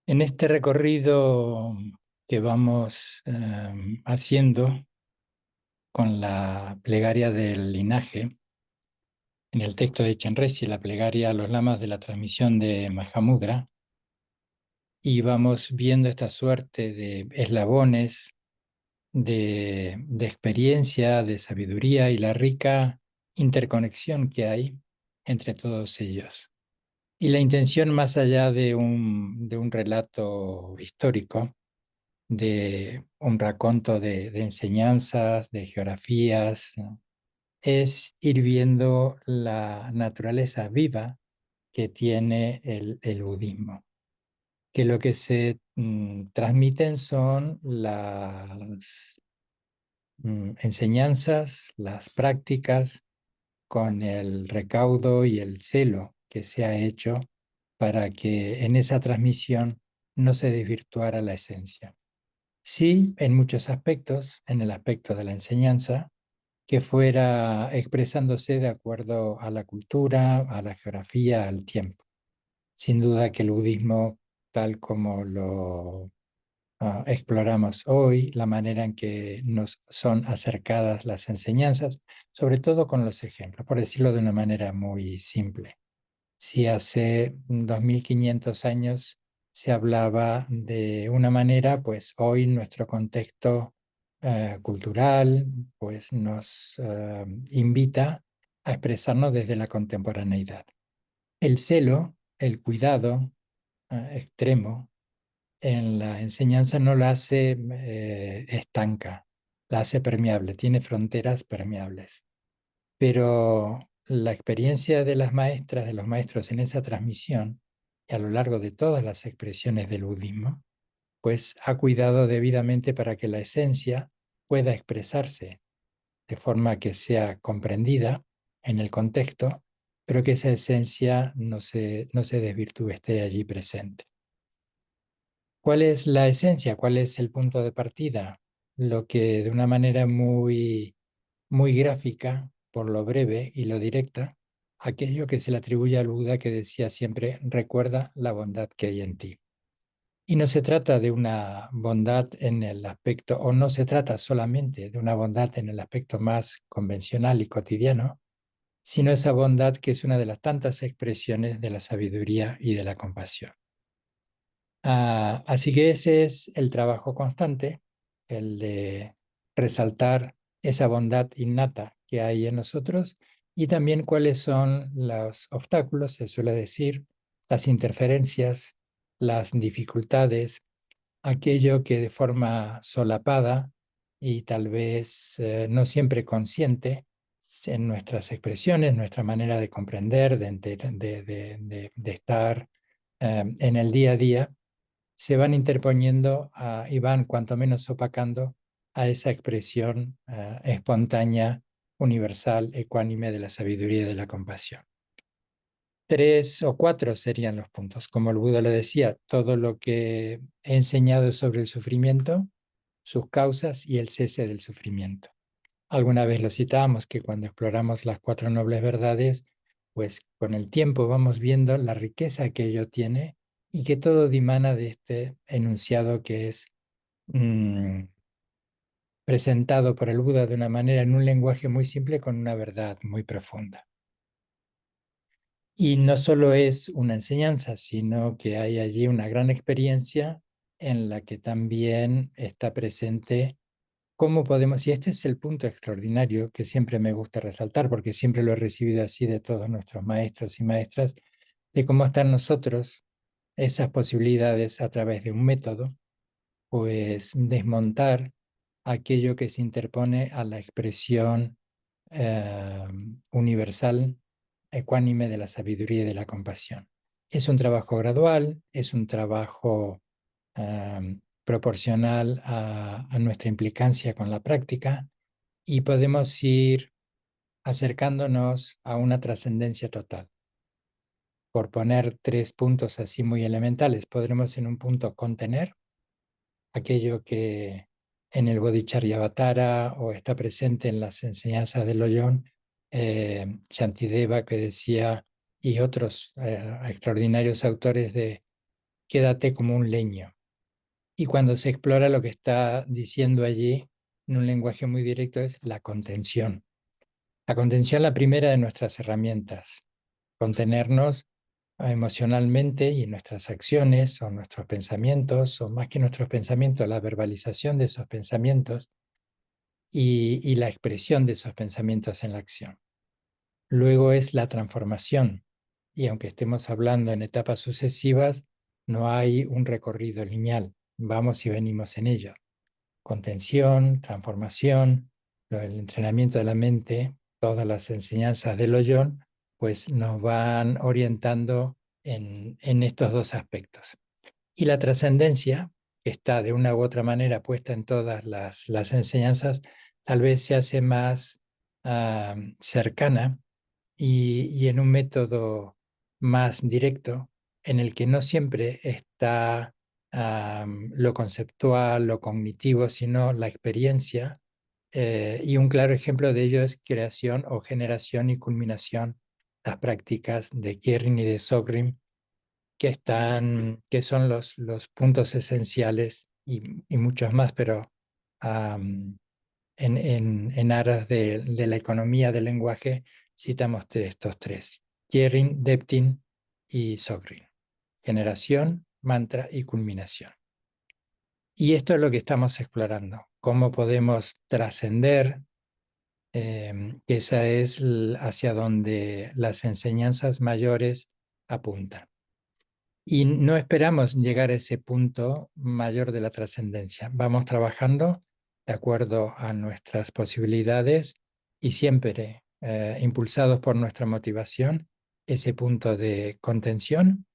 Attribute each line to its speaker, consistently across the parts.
Speaker 1: En este recorrido que vamos haciendo con la plegaria del linaje, en el texto de Chenrezig, la plegaria a los lamas de la transmisión de Mahamudra, y vamos viendo esta suerte de eslabones de experiencia, de sabiduría y la rica interconexión que hay entre todos ellos. Y la intención, más allá de un relato histórico, de un raconto de enseñanzas, de geografías, ¿no? Es ir viendo la naturaleza viva que tiene el budismo, que lo que se transmiten son las enseñanzas, las prácticas, con el recaudo y el celo que se ha hecho para que en esa transmisión no se desvirtuara la esencia. Sí, en muchos aspectos, en el aspecto de la enseñanza, que fuera expresándose de acuerdo a la cultura, a la geografía, al tiempo. Sin duda que el budismo, tal como lo exploramos hoy, la manera en que nos son acercadas las enseñanzas, sobre todo con los ejemplos, por decirlo de una manera muy simple. Si hace 2500 años se hablaba de una manera, pues hoy nuestro contexto cultural pues nos invita a expresarnos desde la contemporaneidad. El celo, el cuidado extremo en la enseñanza no la hace estanca, la hace permeable, tiene fronteras permeables. Pero la experiencia de las maestras, de los maestros en esa transmisión, y a lo largo de todas las expresiones del budismo, pues ha cuidado debidamente para que la esencia pueda expresarse de forma que sea comprendida en el contexto, pero que esa esencia no se desvirtúe, esté allí presente. ¿Cuál es la esencia? ¿Cuál es el punto de partida? Lo que de una manera muy gráfica, por lo breve y lo directa, aquello que se le atribuye al Buda, que decía siempre: recuerda la bondad que hay en ti. Y no se trata de una bondad en el aspecto, o no se trata solamente de una bondad en el aspecto más convencional y cotidiano, sino esa bondad que es una de las tantas expresiones de la sabiduría y de la compasión. Así que ese es el trabajo constante, el de resaltar esa bondad innata que hay en nosotros, y también cuáles son los obstáculos, se suele decir, las interferencias, las dificultades, aquello que de forma solapada y tal vez no siempre consciente en nuestras expresiones, nuestra manera de comprender, de estar en el día a día, se van interponiendo y van cuanto menos opacando a esa expresión espontánea, universal, ecuánime de la sabiduría y de la compasión. 3 o 4 serían los puntos. Como el Buda le decía, todo lo que he enseñado sobre el sufrimiento, sus causas y el cese del sufrimiento. Alguna vez lo citábamos, que cuando exploramos las 4 nobles verdades, pues con el tiempo vamos viendo la riqueza que ello tiene y que todo dimana de este enunciado que es presentado por el Buda de una manera, en un lenguaje muy simple, con una verdad muy profunda. Y no solo es una enseñanza, sino que hay allí una gran experiencia en la que también está presente cómo podemos, y este es el punto extraordinario que siempre me gusta resaltar, porque siempre lo he recibido así de todos nuestros maestros y maestras, de cómo están nosotros esas posibilidades a través de un método, pues desmontar aquello que se interpone a la expresión eh, universal, ecuánime de la sabiduría y de la compasión. Es un trabajo gradual, es un trabajo proporcional a nuestra implicancia con la práctica, y podemos ir acercándonos a una trascendencia total. Por poner 3 puntos así muy elementales, podremos en un punto contener aquello que en el Bodhicharyavatara o está presente en las enseñanzas de Loyon, Shantideva, que decía, y otros extraordinarios autores quédate como un leño. Y cuando se explora lo que está diciendo allí, en un lenguaje muy directo, es la contención. La contención es la primera de nuestras herramientas. Contenernos emocionalmente y en nuestras acciones o nuestros pensamientos, o más que nuestros pensamientos, la verbalización de esos pensamientos y la expresión de esos pensamientos en la acción. Luego es la transformación. Y aunque estemos hablando en etapas sucesivas, no hay un recorrido lineal. Vamos y venimos en ello. Contención, transformación, el entrenamiento de la mente, todas las enseñanzas del Ollón, pues nos van orientando en estos dos aspectos. Y la trascendencia, que está de una u otra manera puesta en todas las enseñanzas, tal vez se hace más cercana y en un método más directo, en el que no siempre está lo conceptual, lo cognitivo, sino la experiencia. Y un claro ejemplo de ello es creación o generación y culminación, las prácticas de Kierkegaard y de Sogrim, que son los puntos esenciales y muchos más, pero en aras de la economía del lenguaje citamos estos tres: Kierkegaard, Deptin y Sogrin. Generación, mantra y culminación. Y esto es lo que estamos explorando, cómo podemos trascender, que esa es hacia donde las enseñanzas mayores apuntan. Y no esperamos llegar a ese punto mayor de la trascendencia. Vamos trabajando de acuerdo a nuestras posibilidades y siempre impulsados por nuestra motivación, ese punto de contención,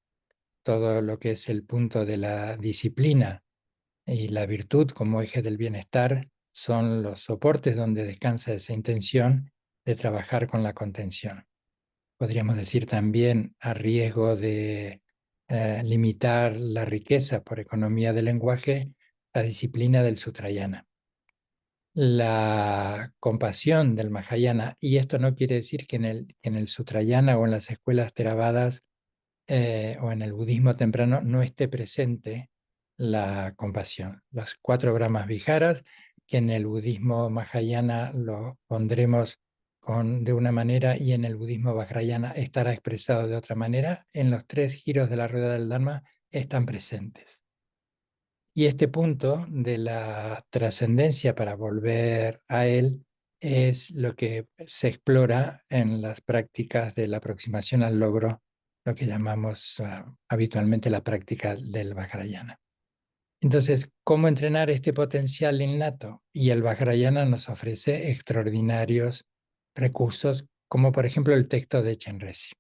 Speaker 1: todo lo que es el punto de la disciplina y la virtud como eje del bienestar, son los soportes donde descansa esa intención de trabajar con la contención. Podríamos decir también, a riesgo de limitar la riqueza por economía del lenguaje, la disciplina del Sutrayana. La compasión del Mahayana, y esto no quiere decir que en el Sutrayana o en las escuelas Theravadas o en el budismo temprano no esté presente la compasión. Los 4 Brahmas Viharas, que en el budismo Mahayana lo pondremos de una manera y en el budismo Vajrayana estará expresado de otra manera, en los 3 giros de la rueda del Dharma están presentes. Y este punto de la trascendencia para volver a él es lo que se explora en las prácticas de la aproximación al logro, lo que llamamos habitualmente la práctica del Vajrayana. Entonces, ¿cómo entrenar este potencial innato? Y el Vajrayana nos ofrece extraordinarios recursos, como por ejemplo el texto de Chenrezig.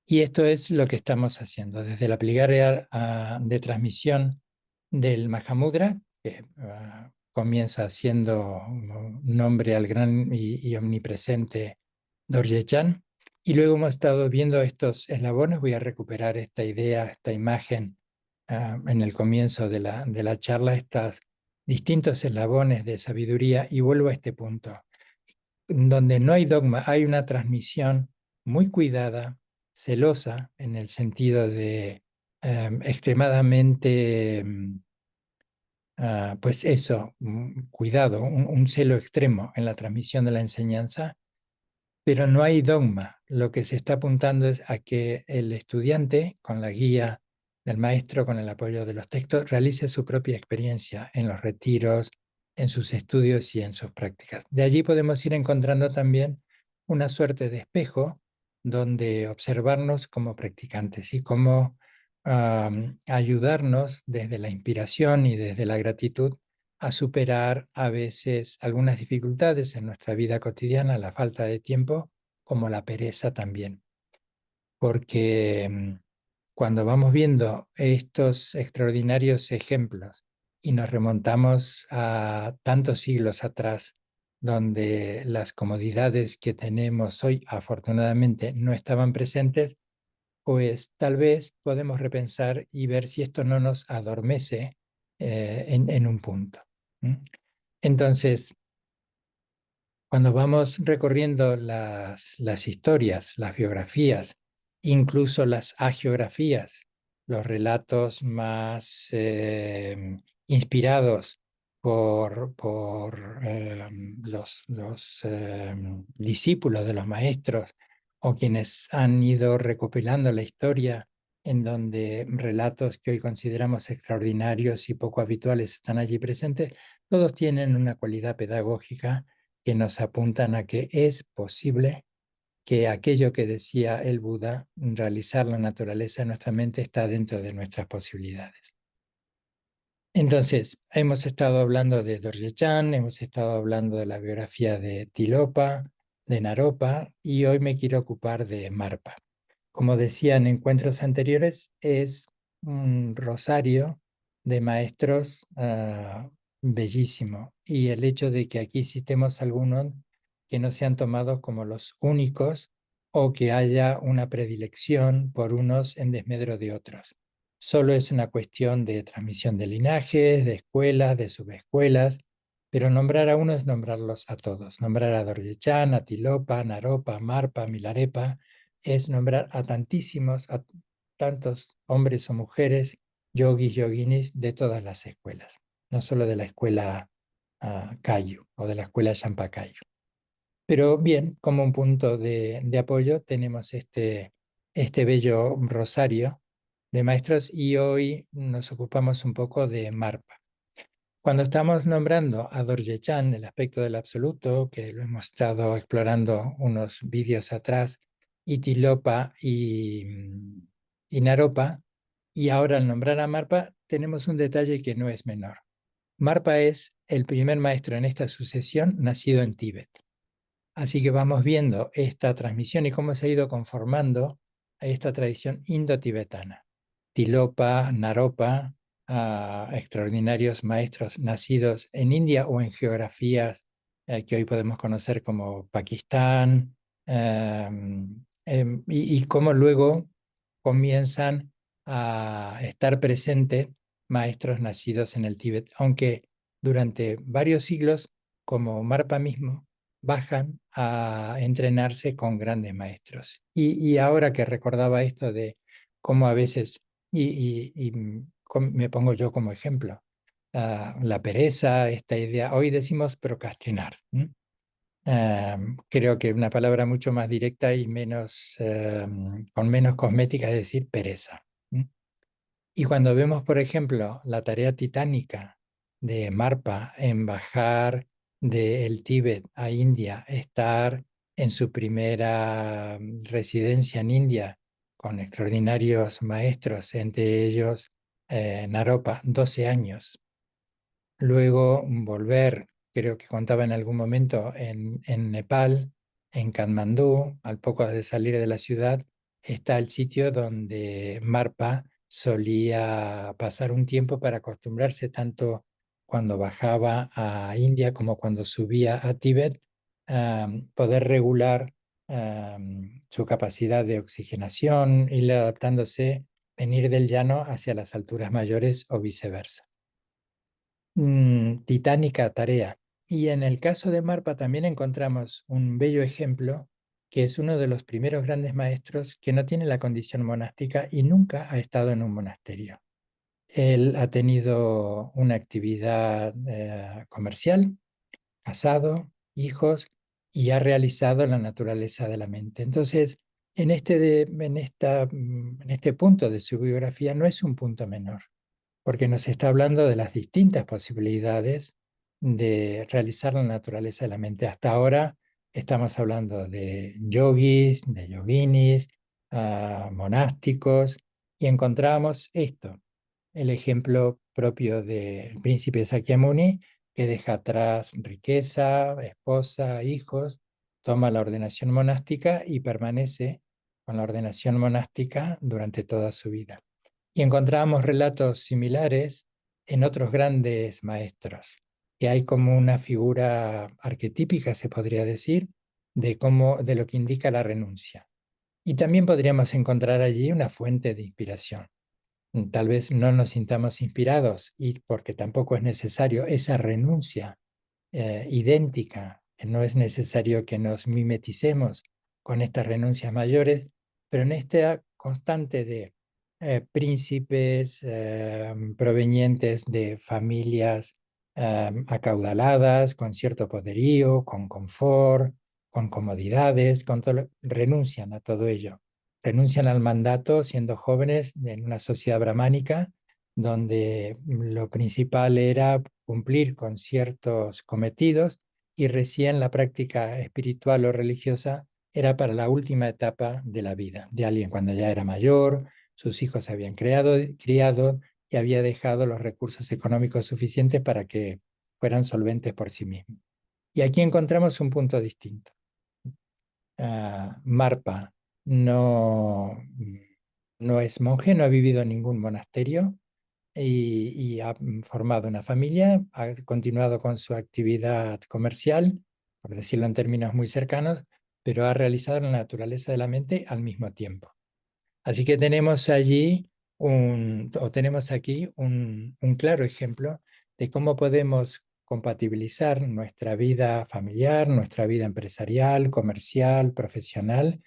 Speaker 1: Y esto es lo que estamos haciendo desde la plegaria de transmisión del Mahamudra, que comienza siendo un nombre al gran y omnipresente Dorje Chan. Y luego hemos estado viendo estos eslabones. Voy a recuperar esta idea, esta imagen en el comienzo de la charla, estos distintos eslabones de sabiduría, y vuelvo a este punto, donde no hay dogma, hay una transmisión muy cuidada, celosa, en el sentido de extremadamente, pues eso, cuidado, un celo extremo en la transmisión de la enseñanza, pero no hay dogma. Lo que se está apuntando es a que el estudiante, con la guía del maestro, con el apoyo de los textos, realice su propia experiencia en los retiros, en sus estudios y en sus prácticas. De allí podemos ir encontrando también una suerte de espejo donde observarnos como practicantes y cómo ayudarnos desde la inspiración y desde la gratitud a superar a veces algunas dificultades en nuestra vida cotidiana, la falta de tiempo, como la pereza también. Porque cuando vamos viendo estos extraordinarios ejemplos y nos remontamos a tantos siglos atrás, donde las comodidades que tenemos hoy afortunadamente no estaban presentes, pues tal vez podemos repensar y ver si esto no nos adormece en un punto. Entonces, cuando vamos recorriendo las historias, las biografías, incluso las hagiografías los relatos más inspirados por los discípulos de los maestros o quienes han ido recopilando la historia, en donde relatos que hoy consideramos extraordinarios y poco habituales están allí presentes, todos tienen una cualidad pedagógica que nos apuntan a que es posible que aquello que decía el Buda, realizar la naturaleza de nuestra mente, está dentro de nuestras posibilidades. Entonces, hemos estado hablando de Dorje Chan, hemos estado hablando de la biografía de Tilopa, de Naropa, y hoy me quiero ocupar de Marpa. Como decía en encuentros anteriores, es un rosario de maestros bellísimo. Y el hecho de que aquí citemos algunos que no sean tomados como los únicos o que haya una predilección por unos en desmedro de otros. Solo es una cuestión de transmisión de linajes, de escuelas, de subescuelas, pero nombrar a uno es nombrarlos a todos. Nombrar a Dorje Chan, a Tilopa, Naropa, Marpa, Milarepa, es nombrar a tantísimos, a tantos hombres o mujeres, yogis, yoginis de todas las escuelas, no solo de la escuela Kayu o de la escuela Champacayu. Pero bien, como un punto de apoyo tenemos este bello rosario de maestros y hoy nos ocupamos un poco de Marpa. Cuando estamos nombrando a Dorje Chan, el aspecto del absoluto, que lo hemos estado explorando unos vídeos atrás, y Tilopa y Naropa, y ahora al nombrar a Marpa, tenemos un detalle que no es menor. Marpa es el primer maestro en esta sucesión nacido en Tíbet. Así que vamos viendo esta transmisión y cómo se ha ido conformando esta tradición indo-tibetana. Tilopa, Naropa, extraordinarios maestros nacidos en India o en geografías que hoy podemos conocer como Pakistán, y cómo luego comienzan a estar presentes maestros nacidos en el Tíbet, aunque durante varios siglos, como Marpa mismo, bajan a entrenarse con grandes maestros. Y ahora que recordaba esto de cómo a veces, me pongo yo como ejemplo, la pereza, esta idea, hoy decimos procrastinar. Creo que una palabra mucho más directa y menos, con menos cosmética es decir pereza. Y cuando vemos, por ejemplo, la tarea titánica de Marpa en bajar del Tíbet a India, estar en su primera residencia en India con extraordinarios maestros, entre ellos Naropa, 12 años. Luego volver, creo que contaba en algún momento, en Nepal, en Katmandú, al poco de salir de la ciudad, está el sitio donde Marpa solía pasar un tiempo para acostumbrarse tanto cuando bajaba a India como cuando subía a Tíbet, poder regular su capacidad de oxigenación, ir adaptándose, venir del llano hacia las alturas mayores o viceversa. Titánica tarea. Y en el caso de Marpa también encontramos un bello ejemplo, que es uno de los primeros grandes maestros que no tiene la condición monástica y nunca ha estado en un monasterio. Él ha tenido una actividad comercial, casado, hijos, y ha realizado la naturaleza de la mente. Entonces, en este punto de su biografía no es un punto menor, porque nos está hablando de las distintas posibilidades de realizar la naturaleza de la mente. Hasta ahora estamos hablando de yogis, de yoginis, monásticos, y encontramos esto, el ejemplo propio del príncipe Sakyamuni, que deja atrás riqueza, esposa, hijos, toma la ordenación monástica y permanece con la ordenación monástica durante toda su vida. Y encontramos relatos similares en otros grandes maestros, que hay como una figura arquetípica, se podría decir, de lo que indica la renuncia. Y también podríamos encontrar allí una fuente de inspiración. Tal vez no nos sintamos inspirados y porque tampoco es necesario esa renuncia idéntica, que no es necesario que nos mimeticemos con estas renuncias mayores, pero en esta constante de príncipes provenientes de familias acaudaladas, con cierto poderío, con confort, con comodidades, renuncian a todo ello. Renuncian al mandato siendo jóvenes en una sociedad brahmánica donde lo principal era cumplir con ciertos cometidos y recién la práctica espiritual o religiosa era para la última etapa de la vida de alguien cuando ya era mayor, sus hijos se habían criado y había dejado los recursos económicos suficientes para que fueran solventes por sí mismos. Y aquí encontramos un punto distinto. Marpa no, no es monje, no ha vivido en ningún monasterio y ha formado una familia, ha continuado con su actividad comercial, por decirlo en términos muy cercanos, pero ha realizado la naturaleza de la mente al mismo tiempo. Así que tenemos allí tenemos aquí un claro ejemplo de cómo podemos compatibilizar nuestra vida familiar, nuestra vida empresarial, comercial, profesional,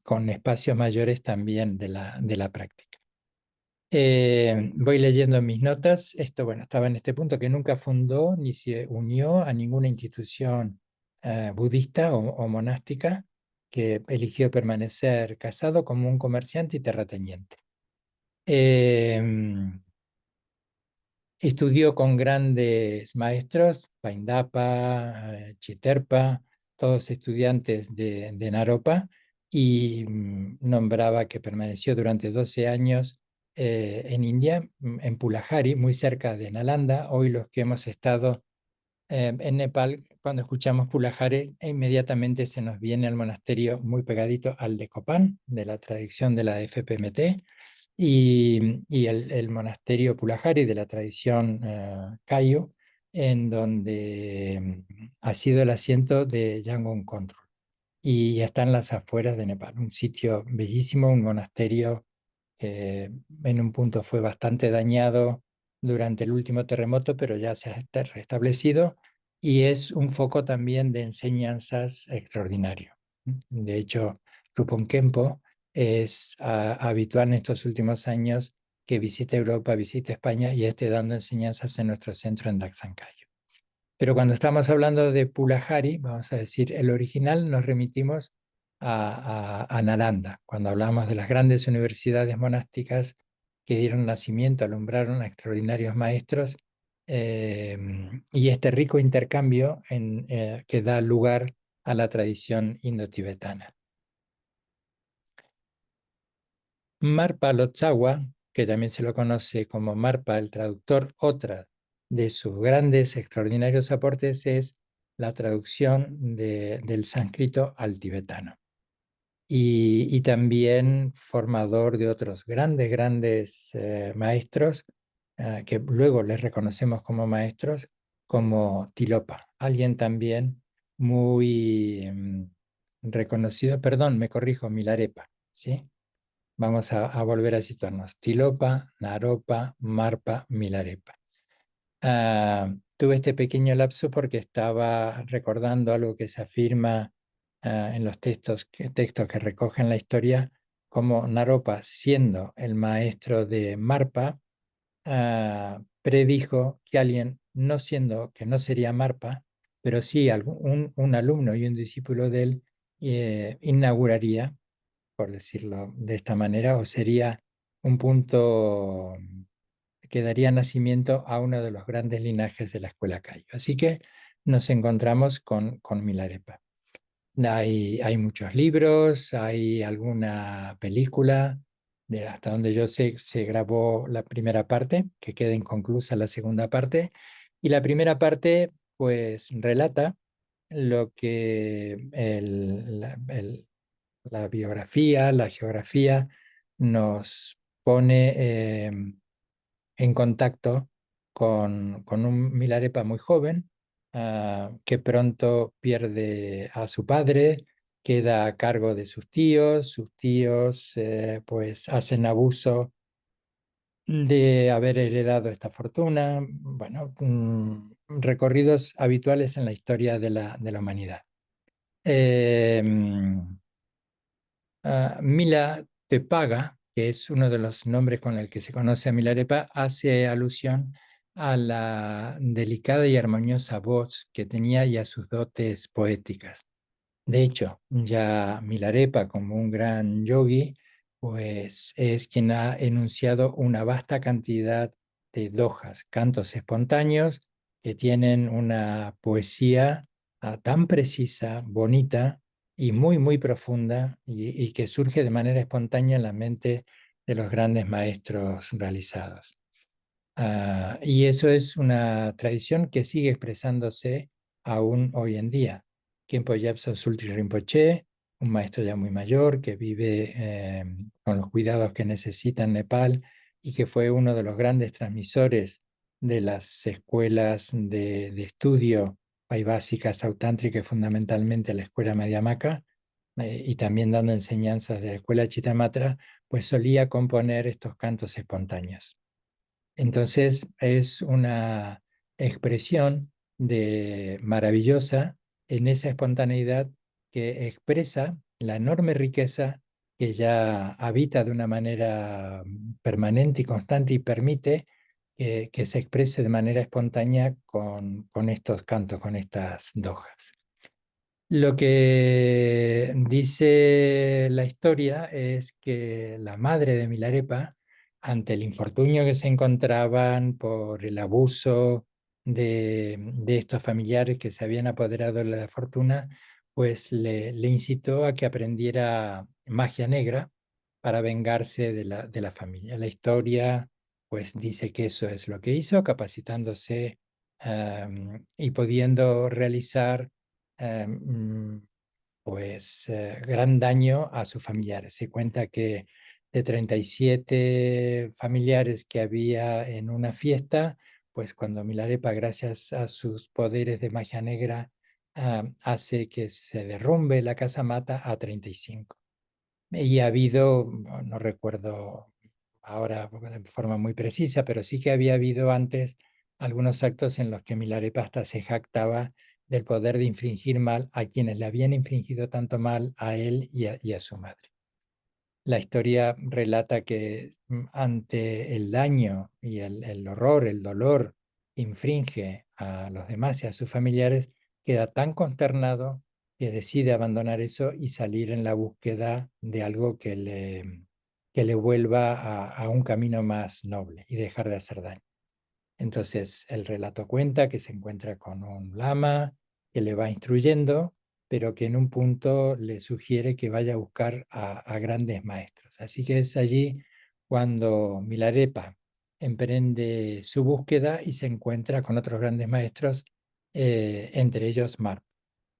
Speaker 1: con espacios mayores también de la práctica. Voy leyendo mis notas. Esto, bueno, estaba en este punto que nunca fundó ni se unió a ninguna institución budista o monástica, que eligió permanecer casado como un comerciante y terrateniente. Estudió con grandes maestros, Paindapa, Chiterpa, todos estudiantes de Naropa, y nombraba que permaneció durante 12 años en India, en Pulahari, muy cerca de Nalanda. Hoy los que hemos estado en Nepal, cuando escuchamos Pulahari, inmediatamente se nos viene el monasterio muy pegadito al de Copan, de la tradición de la FPMT, y el monasterio Pulahari de la tradición Kayo, en donde ha sido el asiento de Yangon Control. Y está en las afueras de Nepal, un sitio bellísimo, un monasterio que en un punto fue bastante dañado durante el último terremoto, pero ya se ha restablecido y es un foco también de enseñanzas extraordinario. De hecho, Rupon Kempo es habitual en estos últimos años que visite Europa, visite España y esté dando enseñanzas en nuestro centro en Daxancayo. Pero cuando estamos hablando de Pulahari, vamos a decir el original, nos remitimos a Nalanda, cuando hablamos de las grandes universidades monásticas que dieron nacimiento, alumbraron a extraordinarios maestros, y este rico intercambio que da lugar a la tradición indo-tibetana. Marpa Lotsawa, que también se lo conoce como Marpa el traductor, otra de sus grandes, extraordinarios aportes es la traducción del sánscrito al tibetano. Y también formador de otros grandes maestros, que luego les reconocemos como maestros, como Tilopa, alguien también muy reconocido, perdón, me corrijo, Milarepa, ¿sí? Vamos a volver a situarnos. Tilopa, Naropa, Marpa, Milarepa. Tuve este pequeño lapso porque estaba recordando algo que se afirma en los textos que recogen la historia, como Naropa, siendo el maestro de Marpa, predijo que alguien, no siendo, que no sería Marpa, pero sí un alumno y un discípulo de él, inauguraría, por decirlo de esta manera, o sería un punto que daría nacimiento a uno de los grandes linajes de la escuela Cayo. Así que nos encontramos con Milarepa. Hay muchos libros, hay alguna película, hasta donde yo sé, se grabó la primera parte, que queda inconclusa la segunda parte, y la primera parte pues relata lo que la biografía, la geografía nos pone en contacto con un Milarepa muy joven, que pronto pierde a su padre, queda a cargo de sus tíos pues hacen abuso de haber heredado esta fortuna, bueno, recorridos habituales en la historia de la humanidad. Mila te paga que es uno de los nombres con el que se conoce a Milarepa, hace alusión a la delicada y armoniosa voz que tenía y a sus dotes poéticas. De hecho, ya Milarepa, como un gran yogi, pues es quien ha enunciado una vasta cantidad de dohas, cantos espontáneos que tienen una poesía tan precisa, bonita y muy, muy profunda y que surge de manera espontánea en la mente de los grandes maestros realizados. Y eso es una tradición que sigue expresándose aún hoy en día. Khenpo Gyatso Sultri Rinpoche, un maestro ya muy mayor que vive con los cuidados que necesita en Nepal y que fue uno de los grandes transmisores de las escuelas de estudio Vaibhasika Sautántrica, fundamentalmente la escuela Madhyamaka, y también dando enseñanzas de la escuela Chittamatra, pues solía componer estos cantos espontáneos. Entonces es una expresión maravillosa en esa espontaneidad que expresa la enorme riqueza que ya habita de una manera permanente y constante y permite que se exprese de manera espontánea con estos cantos, con estas dojas. Lo que dice la historia es que la madre de Milarepa, ante el infortunio que se encontraban por el abuso de estos familiares que se habían apoderado de la fortuna, pues le incitó a que aprendiera magia negra para vengarse de la familia. La historia pues dice que eso es lo que hizo, capacitándose y pudiendo realizar pues gran daño a sus familiares. Se cuenta que de 37 familiares que había en una fiesta, pues cuando Milarepa, gracias a sus poderes de magia negra, hace que se derrumbe la casa, mata a 35. Y ha habido, no recuerdo ahora de forma muy precisa, pero sí que había habido antes algunos actos en los que Milarepa hasta se jactaba del poder de infligir mal a quienes le habían infligido tanto mal a él y a su madre. La historia relata que ante el daño y el horror, el dolor que infringe a los demás y a sus familiares, queda tan consternado que decide abandonar eso y salir en la búsqueda de algo que le vuelva a un camino más noble y dejar de hacer daño. Entonces el relato cuenta que se encuentra con un lama que le va instruyendo, pero que en un punto le sugiere que vaya a buscar a grandes maestros. Así que es allí cuando Milarepa emprende su búsqueda y se encuentra con otros grandes maestros, entre ellos Marpa.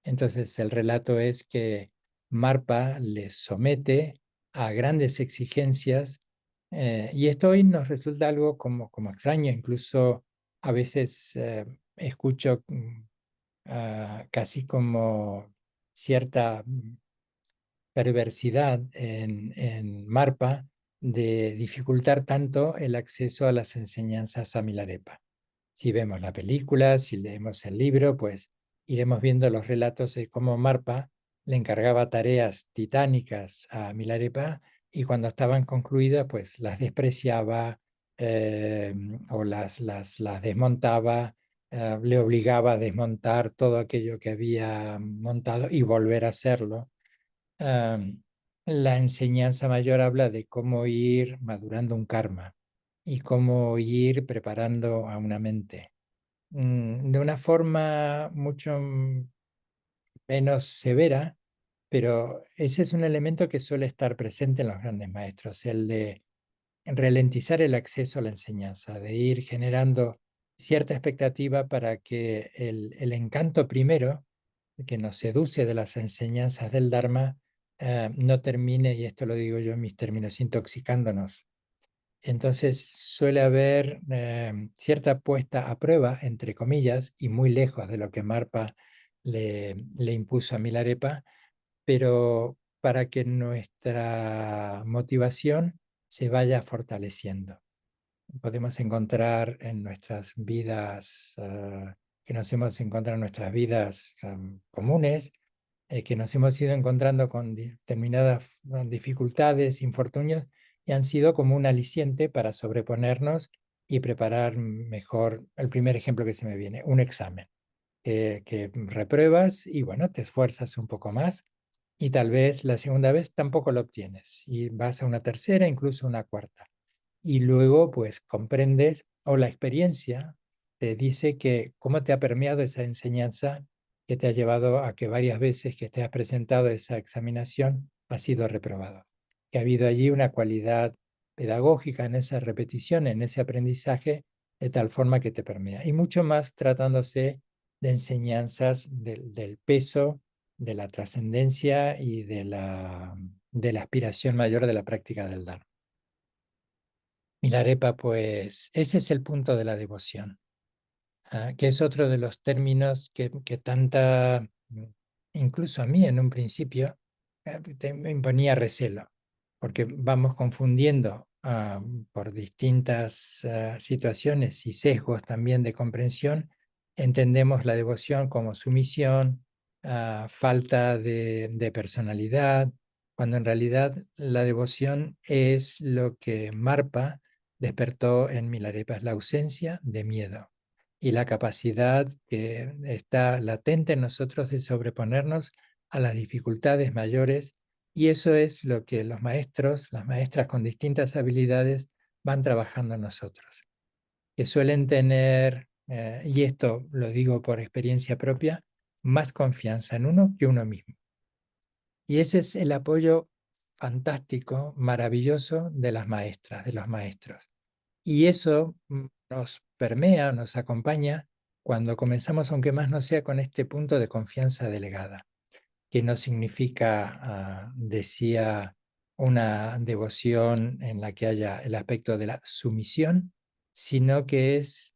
Speaker 1: Entonces el relato es que Marpa les somete a grandes exigencias, y esto hoy nos resulta algo como extraño. Incluso a veces escucho casi como cierta perversidad en Marpa de dificultar tanto el acceso a las enseñanzas a Milarepa. Si vemos la película, si leemos el libro, pues iremos viendo los relatos de cómo Marpa le encargaba tareas titánicas a Milarepa y cuando estaban concluidas, pues las despreciaba, eh, o las desmontaba, le obligaba a desmontar todo aquello que había montado y volver a hacerlo. Um, la enseñanza mayor habla de cómo ir madurando un karma y cómo ir preparando a una mente de una forma mucho menos severa, pero ese es un elemento que suele estar presente en los grandes maestros, el de ralentizar el acceso a la enseñanza, de ir generando cierta expectativa para que el encanto primero que nos seduce de las enseñanzas del Dharma no termine, y esto lo digo yo en mis términos, intoxicándonos. Entonces suele haber cierta puesta a prueba, entre comillas, y muy lejos de lo que Marpa le impuso a Milarepa, pero para que nuestra motivación se vaya fortaleciendo. Podemos encontrar en nuestras vidas, que nos hemos encontrado en nuestras vidas comunes, que nos hemos ido encontrando con determinadas dificultades, infortunios, y han sido como un aliciente para sobreponernos y preparar mejor. El primer ejemplo que se me viene, un examen que repruebas y bueno, te esfuerzas un poco más y tal vez la segunda vez tampoco lo obtienes y vas a una tercera, incluso una cuarta. Y luego pues comprendes o la experiencia te dice que cómo te ha permeado esa enseñanza que te ha llevado a que varias veces que te has presentado esa examinación has sido reprobado. Que ha habido allí una cualidad pedagógica en esa repetición, en ese aprendizaje, de tal forma que te permea. Y mucho más tratándose de enseñanzas del peso, de la trascendencia y de la aspiración mayor de la práctica del Dharma. Milarepa, pues ese es el punto de la devoción, que es otro de los términos que tanta, incluso a mí en un principio, me imponía recelo, porque vamos confundiendo por distintas situaciones y sesgos también de comprensión, entendemos la devoción como sumisión, falta de personalidad, cuando en realidad la devoción es lo que Marpa despertó en Milarepa, es la ausencia de miedo y la capacidad que está latente en nosotros de sobreponernos a las dificultades mayores, y eso es lo que los maestros, las maestras con distintas habilidades van trabajando en nosotros, que suelen tener, y esto lo digo por experiencia propia, más confianza en uno que uno mismo. Y ese es el apoyo fantástico, maravilloso de las maestras, de los maestros. Y eso nos permea, nos acompaña cuando comenzamos, aunque más no sea, con este punto de confianza delegada, que no significa, decía, una devoción en la que haya el aspecto de la sumisión, sino que es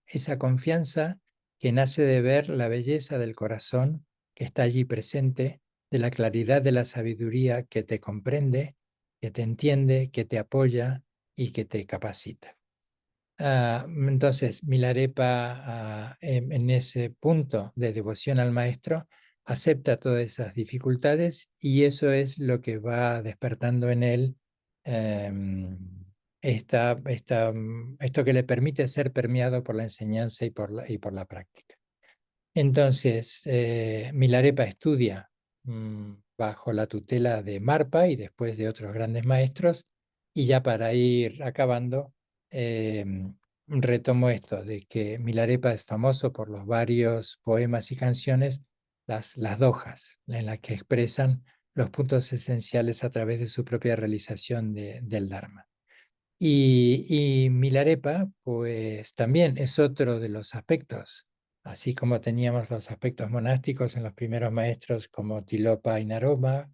Speaker 1: esa confianza que nace de ver la belleza del corazón que está allí presente, de la claridad de la sabiduría que te comprende, que te entiende, que te apoya y que te capacita. Entonces, Milarepa, en ese punto de devoción al maestro, acepta todas esas dificultades y eso es lo que va despertando en él esto que le permite ser permeado por la enseñanza y por la práctica. Entonces, Milarepa estudia bajo la tutela de Marpa y después de otros grandes maestros, y ya para ir acabando, eh, retomo esto de que Milarepa es famoso por los varios poemas y canciones, las dojas, en las que expresan los puntos esenciales a través de su propia realización del Dharma. Y Milarepa, pues también es otro de los aspectos, así como teníamos los aspectos monásticos en los primeros maestros como Tilopa y Naropa,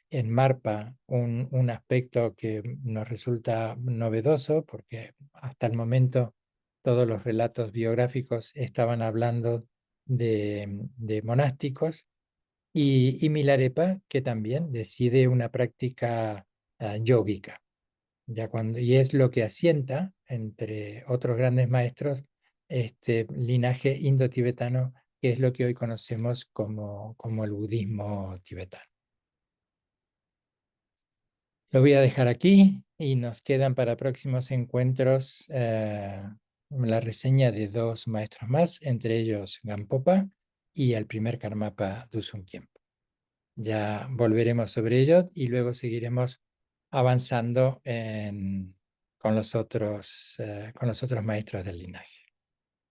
Speaker 1: en Marpa un aspecto que nos resulta novedoso porque hasta el momento todos los relatos biográficos estaban hablando de monásticos y Milarepa que también decide una práctica yógica y es lo que asienta, entre otros grandes maestros, este linaje indo-tibetano, que es lo que hoy conocemos como el budismo tibetano. Lo voy a dejar aquí y nos quedan para próximos encuentros la reseña de dos maestros más, entre ellos Gampopa y el primer Karmapa Dusum Khyentse. Ya volveremos sobre ello y luego seguiremos avanzando con los otros maestros del linaje.